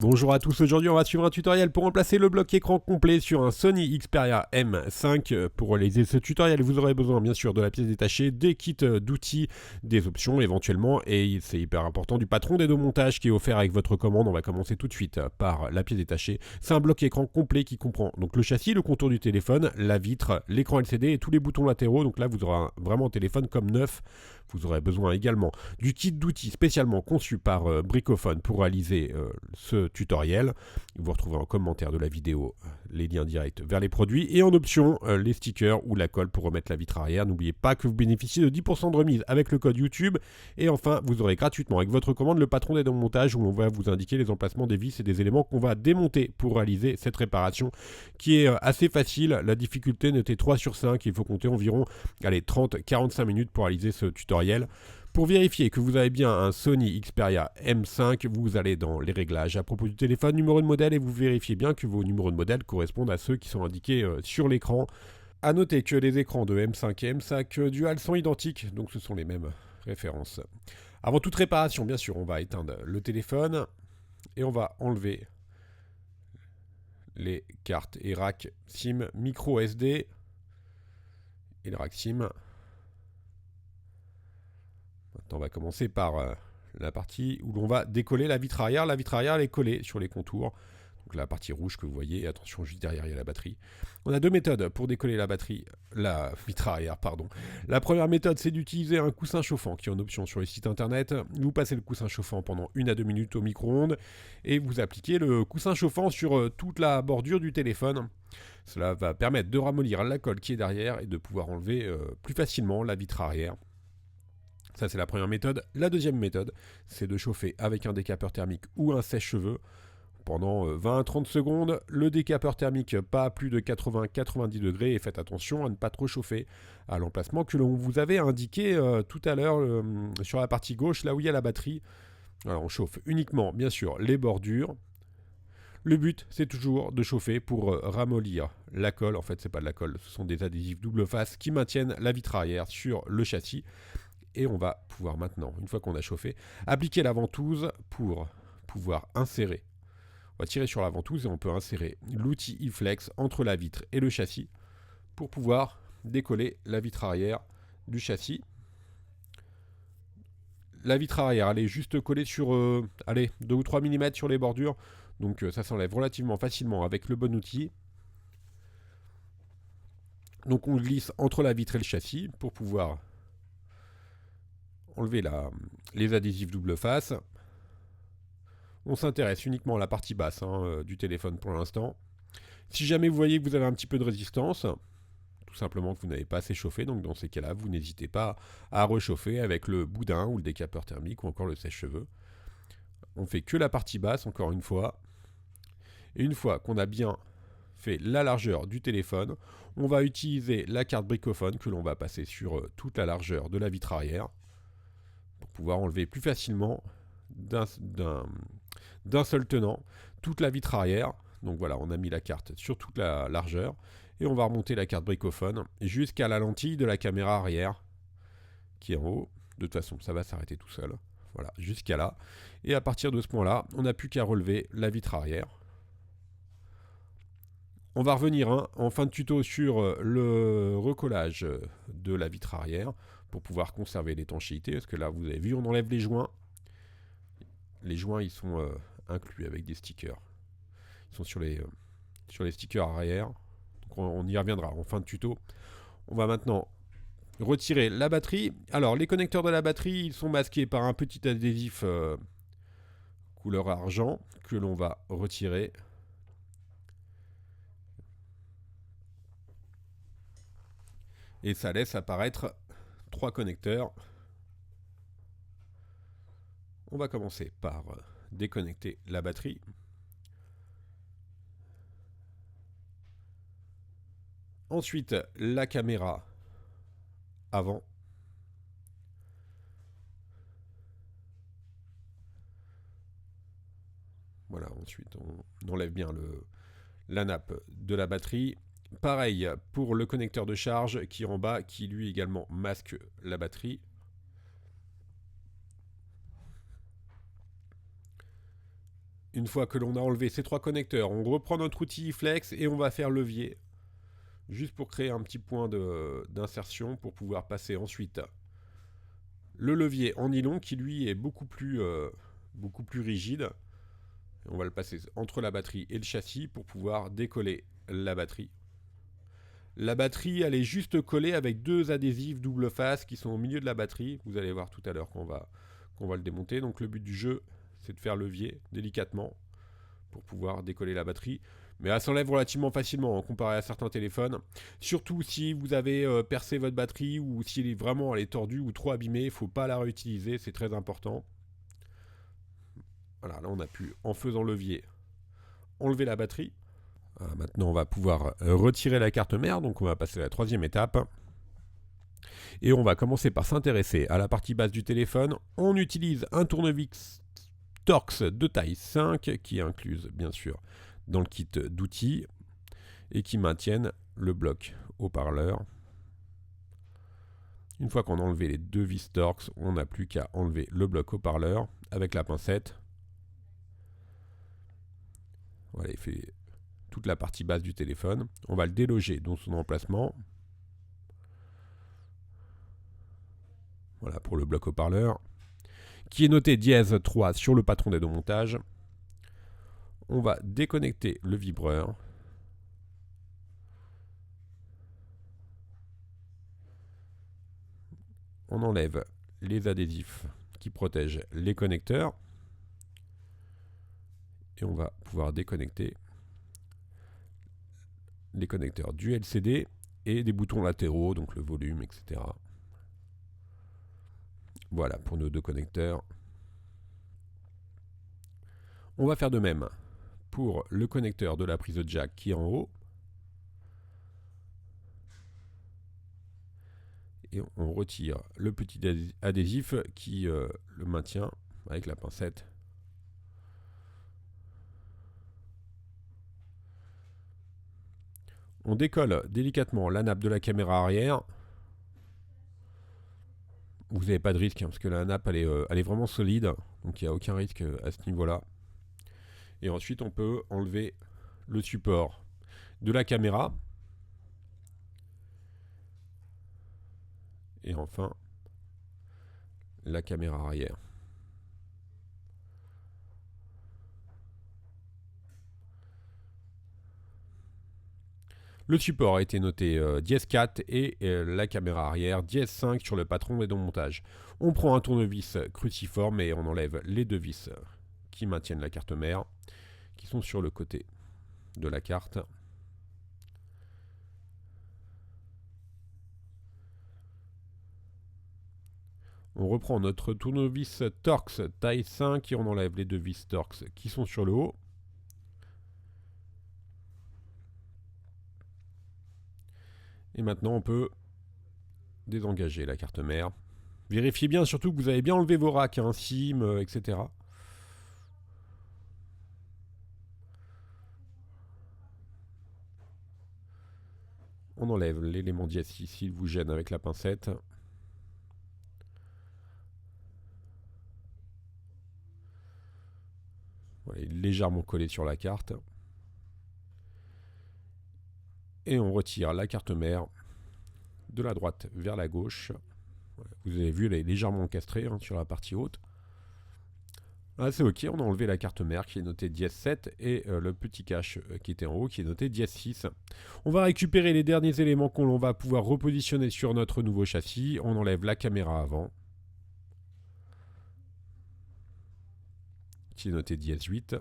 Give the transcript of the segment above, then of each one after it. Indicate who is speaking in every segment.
Speaker 1: Bonjour à tous, aujourd'hui on va suivre un tutoriel pour remplacer le bloc écran complet sur un Sony Xperia M5. Pour réaliser ce tutoriel, vous aurez besoin bien sûr de la pièce détachée, des kits d'outils, des options éventuellement, et c'est hyper important du patron des deux montages qui est offert avec votre commande. On va commencer tout de suite par la pièce détachée. C'est un bloc écran complet qui comprend donc le châssis, le contour du téléphone, la vitre, l'écran LCD et tous les boutons latéraux. Donc là vous aurez vraiment un téléphone comme neuf. Vous aurez besoin également du kit d'outils spécialement conçu par Bricophone pour réaliser ce tutoriel. Vous retrouvez en commentaire de la vidéo les liens directs vers les produits et en option les stickers ou la colle pour remettre la vitre arrière. N'oubliez pas que vous bénéficiez de 10% de remise avec le code YouTube. Et enfin, vous aurez gratuitement avec votre commande le patron d'aide au montage où on va vous indiquer les emplacements des vis et des éléments qu'on va démonter pour réaliser cette réparation qui est assez facile. La difficulté notée 3 sur 5. Il faut compter environ 30-45 minutes pour réaliser ce tutoriel. Pour vérifier que vous avez bien un Sony Xperia M5, vous allez dans les réglages à propos du téléphone, numéro de modèle, et vous vérifiez bien que vos numéros de modèle correspondent à ceux qui sont indiqués sur l'écran. A noter que les écrans de M5 et M5 Dual sont identiques, donc ce sont les mêmes références. Avant toute réparation, bien sûr, on va éteindre le téléphone et on va enlever les cartes et rack SIM micro SD et le rack SIM. Maintenant, on va commencer par la partie où l'on va décoller la vitre arrière. La vitre arrière, elle est collée sur les contours. Donc la partie rouge que vous voyez, attention, juste derrière, il y a la batterie. On a deux méthodes pour décoller la vitre arrière, pardon. La première méthode, c'est d'utiliser un coussin chauffant qui est en option sur les sites internet. Vous passez le coussin chauffant pendant 1 à 2 minutes au micro-ondes et vous appliquez le coussin chauffant sur toute la bordure du téléphone. Cela va permettre de ramollir la colle qui est derrière et de pouvoir enlever plus facilement la vitre arrière. Ça, c'est la première méthode. La deuxième méthode, c'est de chauffer avec un décapeur thermique ou un sèche-cheveux pendant 20 à 30 secondes. Le décapeur thermique, pas à plus de 80-90 degrés, et faites attention à ne pas trop chauffer à l'emplacement que l'on vous avait indiqué tout à l'heure sur la partie gauche, là où il y a la batterie. Alors, on chauffe uniquement, bien sûr, les bordures. Le but, c'est toujours de chauffer pour ramollir la colle. En fait, c'est pas de la colle, ce sont des adhésifs double face qui maintiennent la vitre arrière sur le châssis. Et on va pouvoir maintenant, une fois qu'on a chauffé, appliquer la ventouse pour pouvoir insérer. On va tirer sur la ventouse et on peut insérer l'outil eFlex entre la vitre et le châssis pour pouvoir décoller la vitre arrière du châssis. La vitre arrière, elle est juste collée sur 2 ou 3 mm sur les bordures, donc ça s'enlève relativement facilement avec le bon outil. Donc on glisse entre la vitre et le châssis pour pouvoir enlever les adhésifs double face. On s'intéresse uniquement à la partie basse du téléphone pour l'instant. Si jamais vous voyez que vous avez un petit peu de résistance, tout simplement que vous n'avez pas assez chauffé, donc dans ces cas-là, vous n'hésitez pas à rechauffer avec le boudin ou le décapeur thermique ou encore le sèche-cheveux. On fait que la partie basse, encore une fois. Et une fois qu'on a bien fait la largeur du téléphone, on va utiliser la carte Bricophone que l'on va passer sur toute la largeur de la vitre arrière pour pouvoir enlever plus facilement d'un seul tenant toute la vitre arrière. Donc voilà, on a mis la carte sur toute la largeur et on va remonter la carte Bricophone jusqu'à la lentille de la caméra arrière qui est en haut. De toute façon, ça va s'arrêter tout seul. Voilà, jusqu'à là. Et à partir de ce point-là, on n'a plus qu'à relever la vitre arrière. On va revenir en fin de tuto sur le recollage de la vitre arrière pour pouvoir conserver l'étanchéité. Parce que là, vous avez vu, on enlève les joints. Les joints, ils sont inclus avec des stickers. Ils sont sur les stickers arrière. Donc on y reviendra en fin de tuto. On va maintenant retirer la batterie. Alors, les connecteurs de la batterie, ils sont masqués par un petit adhésif couleur argent que l'on va retirer. Et ça laisse apparaître 3 connecteurs. On va commencer par déconnecter la batterie. Ensuite, la caméra avant. Voilà, ensuite on enlève bien la nappe de la batterie. Pareil pour le connecteur de charge qui est en bas, qui lui également masque la batterie. Une fois que l'on a enlevé ces 3 connecteurs, on reprend notre outil Flex et on va faire levier. Juste pour créer un petit point d'insertion pour pouvoir passer ensuite le levier en nylon qui lui est beaucoup plus rigide. On va le passer entre la batterie et le châssis pour pouvoir décoller la batterie. La batterie, elle est juste collée avec 2 adhésifs double face qui sont au milieu de la batterie. Vous allez voir tout à l'heure qu'on va le démonter. Donc le but du jeu, c'est de faire levier délicatement pour pouvoir décoller la batterie. Mais elle s'enlève relativement facilement en comparé à certains téléphones. Surtout si vous avez percé votre batterie ou si elle est tordue ou trop abîmée, il ne faut pas la réutiliser, c'est très important. Voilà, là on a pu, en faisant levier, enlever la batterie. Voilà, maintenant on va pouvoir retirer la carte mère, donc on va passer à la 3e étape. Et on va commencer par s'intéresser à la partie basse du téléphone. On utilise un tournevis Torx de taille 5 qui est incluse bien sûr dans le kit d'outils et qui maintiennent le bloc haut-parleur. Une fois qu'on a enlevé les 2 vis Torx, on n'a plus qu'à enlever le bloc haut-parleur avec la pincette. Voilà, il fait toute la partie basse du téléphone. On va le déloger dans son emplacement. Voilà pour le bloc haut-parleur, qui est noté dièse 3 sur le patron d'aide au montage. On va déconnecter le vibreur. On enlève les adhésifs qui protègent les connecteurs. Et on va pouvoir déconnecter les connecteurs du LCD et des boutons latéraux, donc le volume, etc. Voilà pour nos 2 connecteurs. On va faire de même pour le connecteur de la prise jack qui est en haut. Et on retire le petit adhésif qui le maintient avec la pincette. On décolle délicatement la nappe de la caméra arrière. Vous n'avez pas de risque, hein, parce que la nappe elle est vraiment solide, donc il n'y a aucun risque à ce niveau-là. Et ensuite on peut enlever le support de la caméra. Et enfin la caméra arrière. Le support a été noté dièse 4 et la caméra arrière dièse 5 sur le patron d'aide au montage. On prend un tournevis cruciforme et on enlève les 2 vis qui maintiennent la carte mère, qui sont sur le côté de la carte. On reprend notre tournevis Torx taille 5 et on enlève les 2 vis Torx qui sont sur le haut. Et maintenant on peut désengager la carte mère. Vérifiez bien surtout que vous avez bien enlevé vos racks, hein, SIM, etc. On enlève l'élément dièse s'il vous gêne avec la pincette. Voilà, il est légèrement collé sur la carte. Et on retire la carte mère de la droite vers la gauche. Voilà, vous avez vu, elle est légèrement encastrée, hein, sur la partie haute. Ah, c'est ok, on a enlevé la carte mère qui est notée dièse 7 et le petit cache qui était en haut qui est noté dièse 6. On va récupérer les derniers éléments qu'on va pouvoir repositionner sur notre nouveau châssis. On enlève la caméra avant qui est notée dièse 8.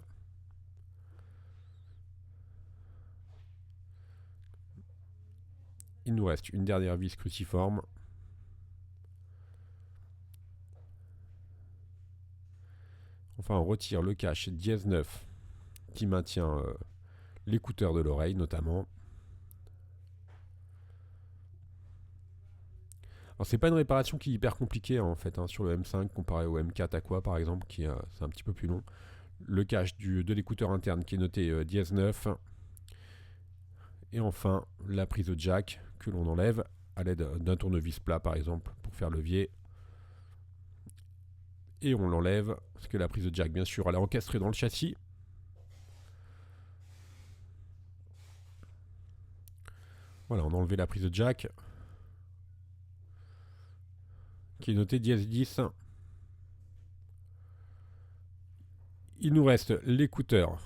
Speaker 1: Il nous reste une dernière vis cruciforme. Enfin, on retire le cache dièse 9 qui maintient l'écouteur de l'oreille notamment. Alors c'est pas une réparation qui est hyper compliquée, hein, en fait, hein, sur le M5 comparé au M4 Aqua par exemple, qui c'est un petit peu plus long. Le cache de l'écouteur interne qui est noté dièse 9. Et enfin la prise jack que l'on enlève à l'aide d'un tournevis plat par exemple pour faire levier. Et on l'enlève parce que la prise jack bien sûr elle est encastrée dans le châssis. Voilà, on a enlevé la prise de jack qui est notée dièse 10. Il nous reste l'écouteur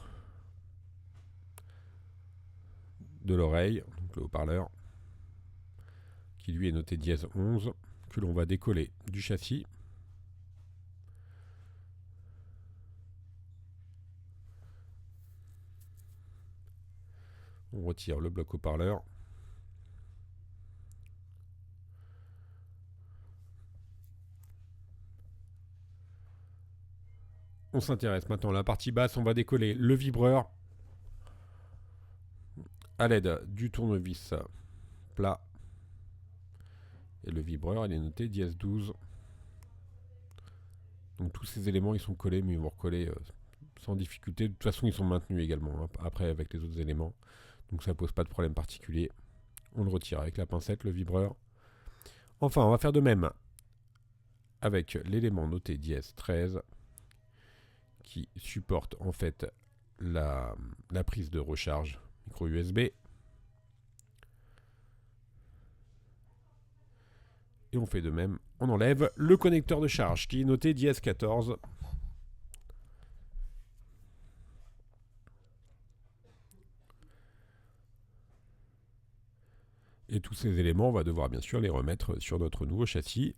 Speaker 1: de l'oreille, donc le haut-parleur, qui lui est noté dièse 11, que l'on va décoller du châssis. On retire le bloc haut-parleur. On s'intéresse maintenant à la partie basse. On va décoller le vibreur à l'aide du tournevis plat. Et le vibreur, il est noté dièse 12. Donc tous ces éléments, ils sont collés, mais ils vont recoller sans difficulté. De toute façon, ils sont maintenus également, hein, après avec les autres éléments. Donc ça pose pas de problème particulier. On le retire avec la pincette, le vibreur. Enfin, on va faire de même avec l'élément noté dièse 13, qui supporte en fait la prise de recharge micro USB. Et on fait de même, on enlève le connecteur de charge qui est noté dièse 14. Et tous ces éléments, on va devoir bien sûr les remettre sur notre nouveau châssis.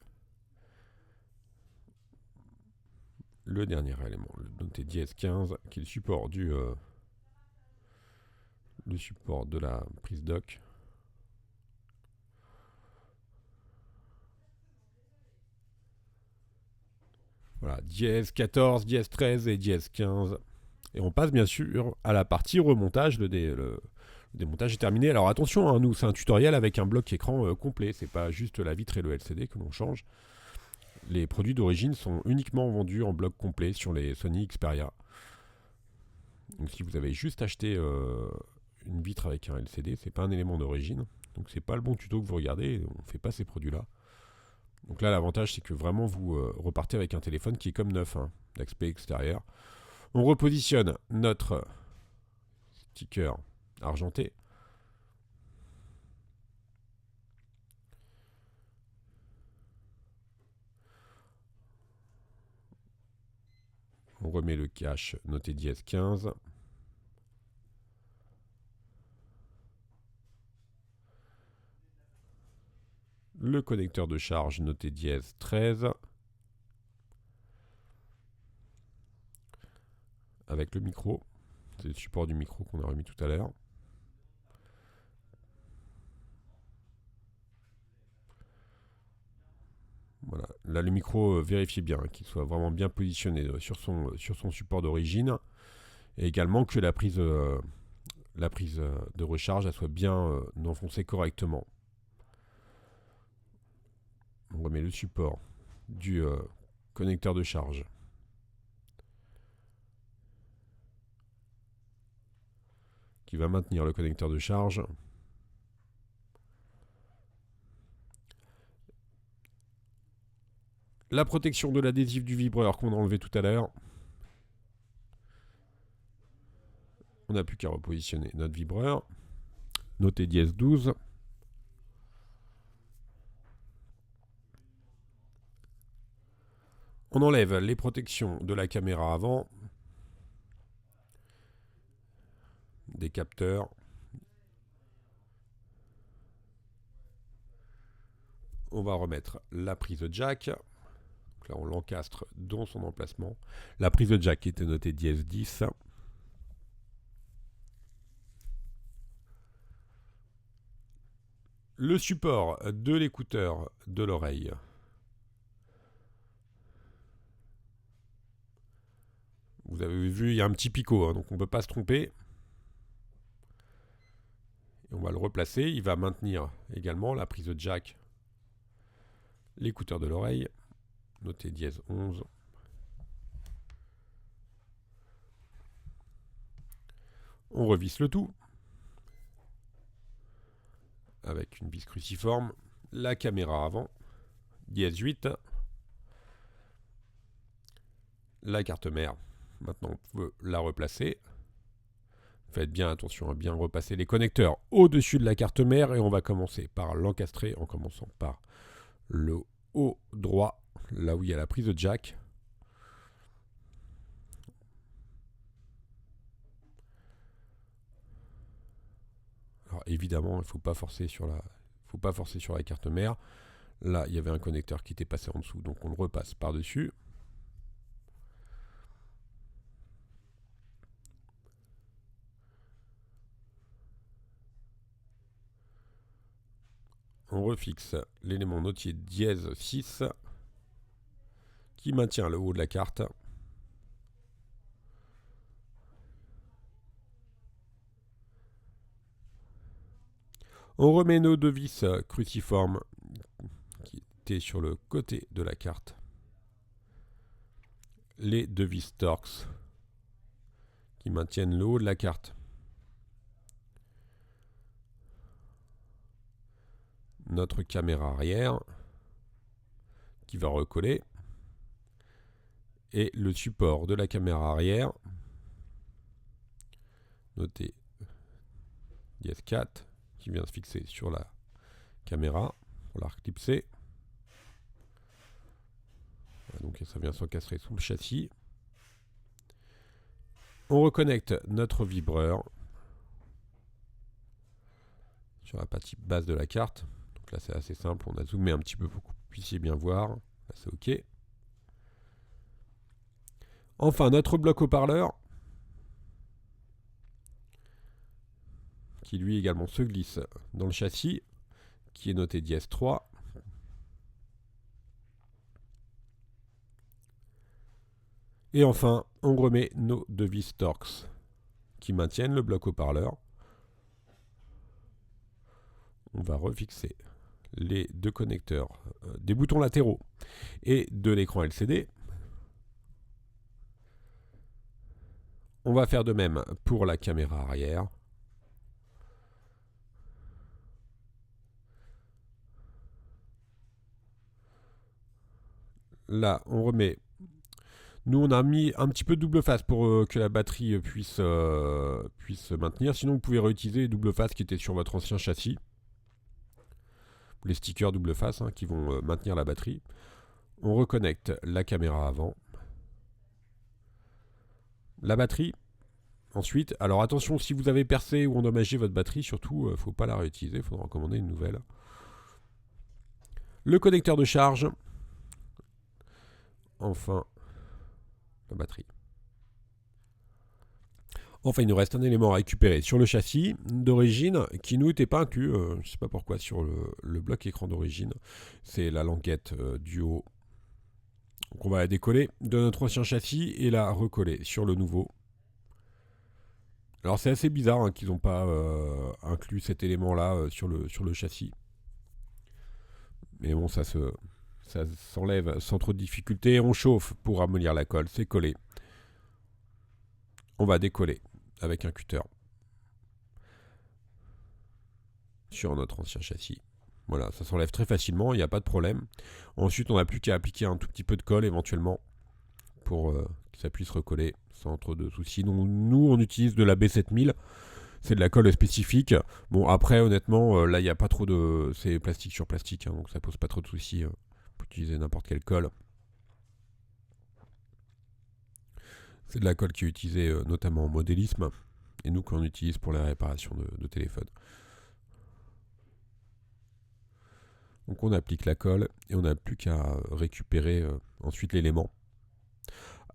Speaker 1: Le dernier élément, le noté dièse 15, qui est le support de la prise dock. Voilà, dièse 14, dièse 13 et dièse 15. Et on passe bien sûr à la partie remontage. Le démontage est terminé. Alors attention, hein, nous c'est un tutoriel avec un bloc écran complet. C'est pas juste la vitre et le LCD que l'on change. Les produits d'origine sont uniquement vendus en bloc complet sur les Sony Xperia. Donc si vous avez juste acheté une vitre avec un LCD, c'est pas un élément d'origine. Donc c'est pas le bon tuto que vous regardez. On fait pas ces produits-là. Donc là, l'avantage, c'est que vraiment, vous repartez avec un téléphone qui est comme neuf, hein, l'aspect extérieur. On repositionne notre sticker argenté. On remet le cache noté dièse 15. Le connecteur de charge noté dièse 13. Avec le micro. C'est le support du micro qu'on a remis tout à l'heure. Voilà. Là, le micro, vérifiez bien qu'il soit vraiment bien positionné sur son support d'origine. Et également que la prise de recharge elle soit bien enfoncée correctement. On remet le support du connecteur de charge. Qui va maintenir le connecteur de charge. La protection de l'adhésif du vibreur qu'on a enlevé tout à l'heure. On n'a plus qu'à repositionner notre vibreur. Noté dièse 12. On enlève les protections de la caméra avant. Des capteurs. On va remettre la prise jack. Donc là, on l'encastre dans son emplacement. La prise de jack était notée dièse 10. Le support de l'écouteur de l'oreille. Vous avez vu, il y a un petit picot, hein, donc on ne peut pas se tromper. Et on va le replacer. Il va maintenir également la prise de jack, l'écouteur de l'oreille, noté dièse 11. On revisse le tout avec une vis cruciforme. La caméra avant, dièse 8. La carte mère, maintenant on peut la replacer. Faites bien attention à bien repasser les connecteurs au-dessus de la carte mère et on va commencer par l'encastrer en commençant par le haut droit, là où il y a la prise de jack. Alors évidemment, il ne faut pas forcer sur la carte mère. Là, il y avait un connecteur qui était passé en dessous, donc on le repasse par-dessus. On refixe l'élément notier dièse 6 qui maintient le haut de la carte. On remet nos deux vis cruciformes qui étaient sur le côté de la carte. Les deux vis Torx qui maintiennent le haut de la carte. Notre caméra arrière qui va recoller. Et le support de la caméra arrière, notez dièse 4, qui vient se fixer sur la caméra pour la reclipser. Donc ça vient s'encastrer sous le châssis. On reconnecte notre vibreur sur la partie basse de la carte. Donc là c'est assez simple, on a zoomé un petit peu pour que vous puissiez bien voir. Là c'est OK. Enfin notre bloc haut-parleur qui lui également se glisse dans le châssis, qui est noté dièse 3. Et enfin, on remet nos deux vis Torx qui maintiennent le bloc haut-parleur. On va refixer les deux connecteurs des boutons latéraux et de l'écran LCD. On va faire de même pour la caméra arrière. Là, on remet. Nous, on a mis un petit peu de double face pour que la batterie puisse se maintenir. Sinon, vous pouvez réutiliser les double face qui étaient sur votre ancien châssis. Les stickers double face qui vont maintenir la batterie. On reconnecte la caméra avant. La batterie. Ensuite, alors attention, si vous avez percé ou endommagé votre batterie, surtout, il ne faut pas la réutiliser, il faudra en commander une nouvelle. Le connecteur de charge. Enfin, la batterie. Enfin, il nous reste un élément à récupérer sur le châssis d'origine qui nous était pas inclus, je ne sais pas pourquoi, sur le bloc écran d'origine. C'est la languette du haut. Donc on va la décoller de notre ancien châssis et la recoller sur le nouveau. Alors c'est assez bizarre qu'ils n'ont pas inclus cet élément-là sur le châssis. Mais bon, ça s'enlève sans trop de difficulté. On chauffe pour ramollir la colle, c'est collé. On va décoller avec un cutter sur notre ancien châssis. Voilà, ça s'enlève très facilement, il n'y a pas de problème. Ensuite, on n'a plus qu'à appliquer un tout petit peu de colle éventuellement pour que ça puisse recoller sans trop de soucis. Nous, on utilise de la B7000. C'est de la colle spécifique. Bon, après, honnêtement, là, il n'y a pas trop de... C'est plastique sur plastique, donc ça pose pas trop de soucis. On peut utiliser n'importe quelle colle. C'est de la colle qui est utilisée notamment en modélisme, et nous qu'on utilise pour la réparation de téléphones. Donc on applique la colle, et on n'a plus qu'à récupérer ensuite l'élément.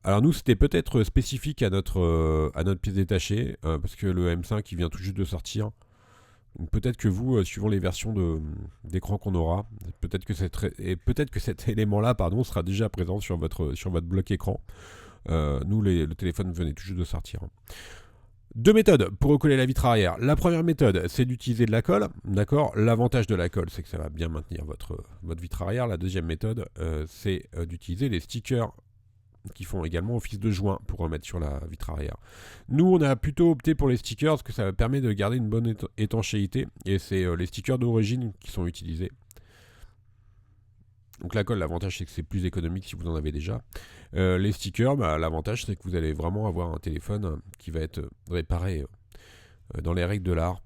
Speaker 1: Alors nous, c'était peut-être spécifique à notre pièce détachée, parce que le M5 il vient tout juste de sortir. Donc peut-être que vous, suivant les versions d'écran qu'on aura, peut-être que cet élément-là, sera déjà présent sur votre bloc écran. Nous, le téléphone venait tout juste de sortir. Deux méthodes pour recoller la vitre arrière. La première méthode, c'est d'utiliser de la colle. D'accord. L'avantage de la colle, c'est que ça va bien maintenir votre vitre arrière. La deuxième méthode, c'est d'utiliser les stickers qui font également office de joint pour remettre sur la vitre arrière. Nous, on a plutôt opté pour les stickers parce que ça permet de garder une bonne étanchéité et c'est les stickers d'origine qui sont utilisés. Donc la colle, l'avantage c'est que c'est plus économique si vous en avez déjà. Les stickers, l'avantage c'est que vous allez vraiment avoir un téléphone qui va être réparé dans les règles de l'art.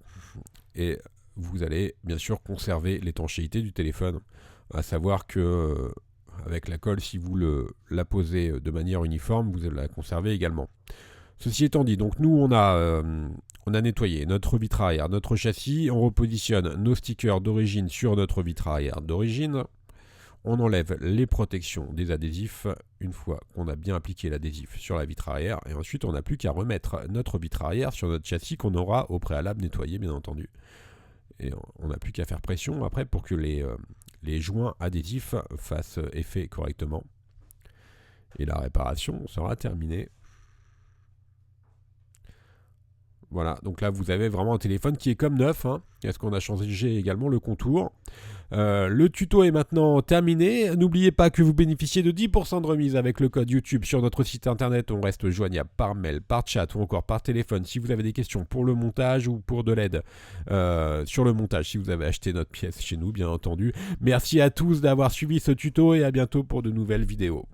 Speaker 1: Et vous allez bien sûr conserver l'étanchéité du téléphone. À savoir que avec la colle, si vous la posez de manière uniforme, vous allez la conserver également. Ceci étant dit, donc nous on a nettoyé notre vitre arrière, notre châssis, on repositionne nos stickers d'origine sur notre vitre arrière d'origine, on enlève les protections des adhésifs une fois qu'on a bien appliqué l'adhésif sur la vitre arrière, et ensuite on n'a plus qu'à remettre notre vitre arrière sur notre châssis qu'on aura au préalable nettoyé bien entendu. Et on n'a plus qu'à faire pression après pour que les joints adhésifs fassent effet correctement. Et la réparation sera terminée. Voilà, donc là vous avez vraiment un téléphone qui est comme neuf. Est-ce qu'on a changé également le contour? Le tuto est maintenant terminé. N'oubliez pas que vous bénéficiez de 10% de remise avec le code YouTube sur notre site internet. On reste joignable par mail, par chat ou encore par téléphone si vous avez des questions pour le montage ou pour de l'aide sur le montage si vous avez acheté notre pièce chez nous bien entendu. Merci à tous d'avoir suivi ce tuto et à bientôt pour de nouvelles vidéos.